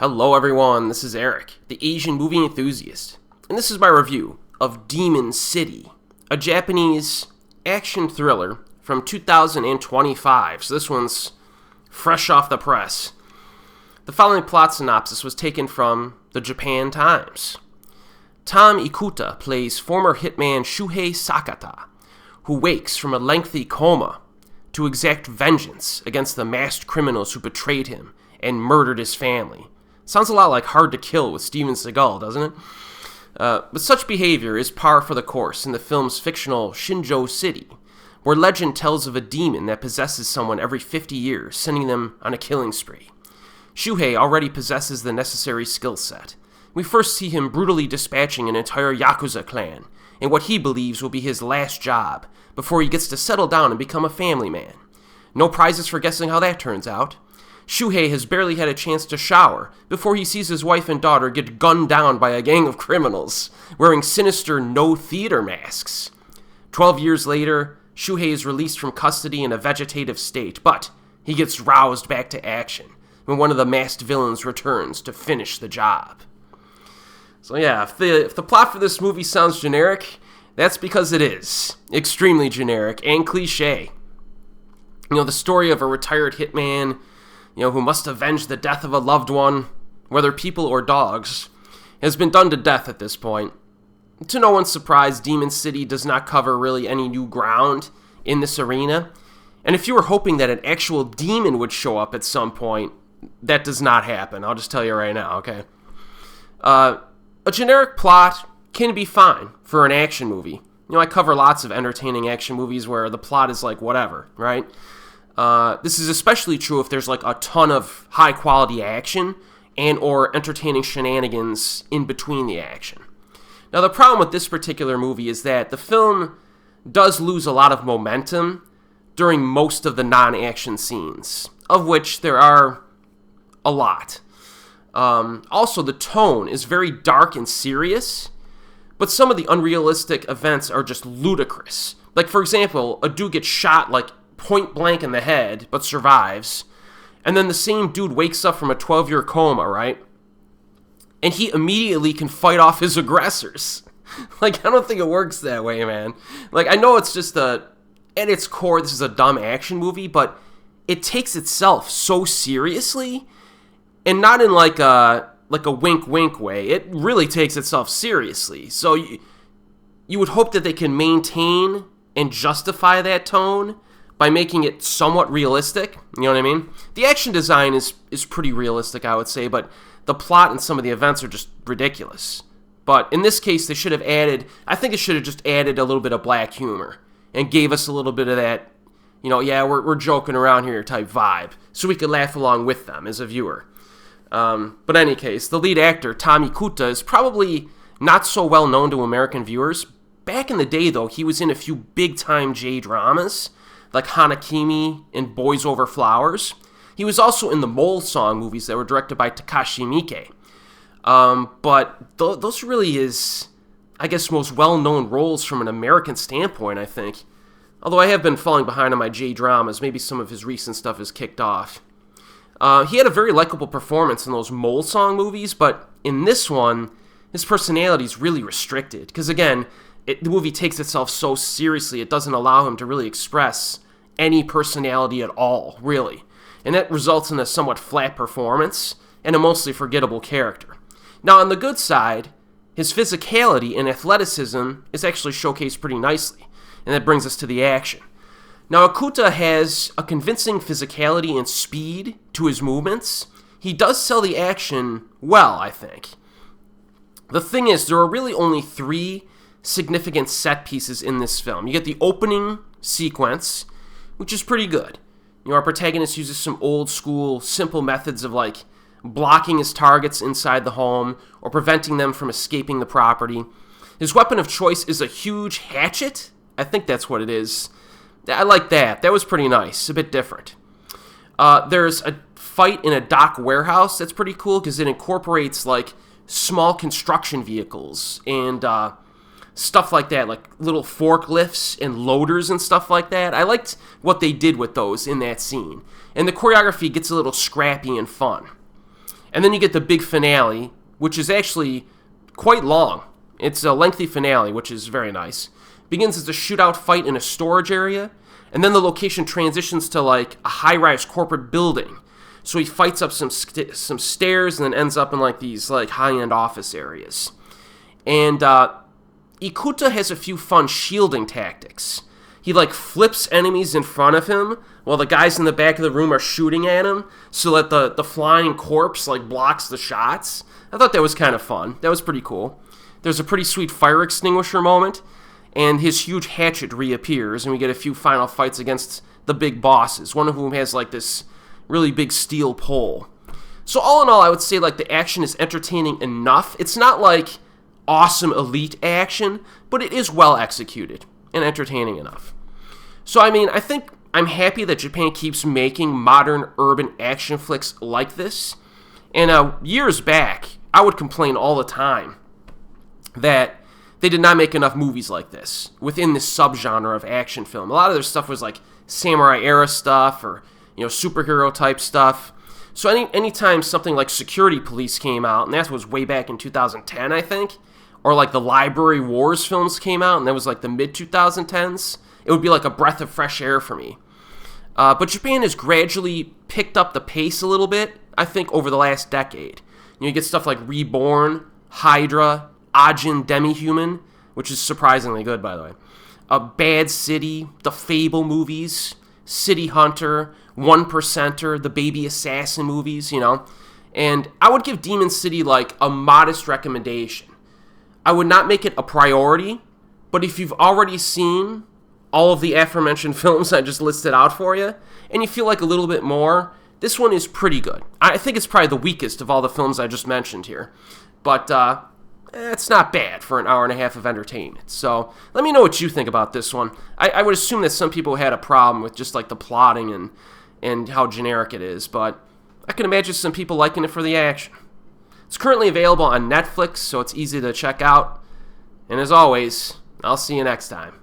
Hello everyone, this is Erik, the Asian movie enthusiast, and this is my review of Demon City, a Japanese action thriller from 2025, so this one's fresh off the press. The following plot synopsis was taken from the Japan Times. Toma Ikuta plays former hitman Shuhei Sakata, who wakes from a lengthy coma to exact vengeance against the masked criminals who betrayed him and murdered his family. Sounds a lot like Hard to Kill with Steven Seagal, doesn't it? But such behavior is par for the course in the film's fictional Shinjo City, where legend tells of a demon that possesses someone every 50 years, sending them on a killing spree. Shuhei already possesses the necessary skill set. We first see him brutally dispatching an entire yakuza clan in what he believes will be his last job before he gets to settle down and become a family man. No prizes for guessing how that turns out. Shuhei has barely had a chance to shower before he sees his wife and daughter get gunned down by a gang of criminals wearing sinister no-theater masks. 12 years later, Shuhei is released from custody in a vegetative state, but he gets roused back to action when one of the masked villains returns to finish the job. So yeah, if the plot for this movie sounds generic, that's because it is. Extremely generic and cliche. The story of a retired hitman who must avenge the death of a loved one, whether people or dogs, has been done to death at this point. To no one's surprise, Demon City does not cover really any new ground in this arena, and if you were hoping that an actual demon would show up at some point, that does not happen. I'll just tell you right now, okay? A generic plot can be fine for an action movie. I cover lots of entertaining action movies where the plot is like whatever, right? This is especially true if there's like a ton of high-quality action and or entertaining shenanigans in between the action. Now, the problem with this particular movie is that the film does lose a lot of momentum during most of the non-action scenes, of which there are a lot. Also, the tone is very dark and serious, but some of the unrealistic events are just ludicrous. Like, for example, a dude gets shot like point blank in the head, but survives, and then the same dude wakes up from a 12-year coma, right? And he immediately can fight off his aggressors. Like, I don't think it works that way, man. Like, I know it's just at its core, this is a dumb action movie, but it takes itself so seriously, and not in like a wink-wink way. It really takes itself seriously. So you would hope that they can maintain and justify that tone by making it somewhat realistic, you know what I mean? The action design is pretty realistic, I would say, but the plot and some of the events are just ridiculous. But in this case, they should have just added a little bit of black humor and gave us a little bit of that, we're joking around here type vibe, so we could laugh along with them as a viewer. But in any case, the lead actor, Toma Ikuta, is probably not so well known to American viewers. Back in the day, though, he was in a few big-time J-dramas, like Hanakimi and Boys Over Flowers. He was also in the Mole Song movies that were directed by Takashi Miike. But those really his, I guess, most well-known roles from an American standpoint, I think. Although I have been falling behind on my J-dramas, maybe some of his recent stuff has kicked off. He had a very likable performance in those Mole Song movies, but in this one, his personality is really restricted. Because again, the movie takes itself so seriously, it doesn't allow him to really express any personality at all, really. And that results in a somewhat flat performance and a mostly forgettable character. Now, on the good side, his physicality and athleticism is actually showcased pretty nicely, and that brings us to the action. Now, Ikuta has a convincing physicality and speed to his movements. He does sell the action well, I think. The thing is, there are really only 3 significant set pieces in this film. You get the opening sequence, which is pretty good. Our protagonist uses some old school, simple methods of like blocking his targets inside the home or preventing them from escaping the property. His weapon of choice is a huge hatchet. I think that's what it is. I like that. That was pretty nice. A bit different. There's a fight in a dock warehouse that's pretty cool because it incorporates like small construction vehicles and stuff like that, like little forklifts and loaders and stuff like that. I liked what they did with those in that scene. And the choreography gets a little scrappy and fun. And then you get the big finale, which is actually quite long. It's a lengthy finale, which is very nice. Begins as a shootout fight in a storage area, and then the location transitions to like a high-rise corporate building. So he fights up some stairs and then ends up in like these like high-end office areas. And Ikuta has a few fun shielding tactics. He like flips enemies in front of him while the guys in the back of the room are shooting at him, so that the flying corpse like blocks the shots. I thought that was kind of fun. That was pretty cool. There's a pretty sweet fire extinguisher moment, and his huge hatchet reappears, and we get a few final fights against the big bosses, one of whom has like this really big steel pole. So all in all, I would say like the action is entertaining enough. It's not like awesome elite action, but it is well executed and entertaining enough. So I mean, I think I'm happy that Japan keeps making modern urban action flicks like this. And years back, I would complain all the time that they did not make enough movies like this within this subgenre of action film. A lot of their stuff was like samurai era stuff or, you know, superhero type stuff. So anytime something like Security Police came out, and that was way back in 2010, I think, or like the Library Wars films came out, and that was like the mid-2010s, it would be like a breath of fresh air for me. But Japan has gradually picked up the pace a little bit, I think, over the last decade. You get stuff like Reborn, Hydra, Ajin Demi-Human, which is surprisingly good, by the way. Bad City, the Fable movies, City Hunter, One Percenter, the Baby Assassin movies, you know. And I would give Demon City like a modest recommendation. I would not make it a priority, but if you've already seen all of the aforementioned films I just listed out for you, and you feel like a little bit more, this one is pretty good. I think it's probably the weakest of all the films I just mentioned here. But it's not bad for an hour and a half of entertainment. So let me know what you think about this one. I would assume that some people had a problem with just like the plotting and how generic it is, but I can imagine some people liking it for the action. It's currently available on Netflix, so it's easy to check out. And as always, I'll see you next time.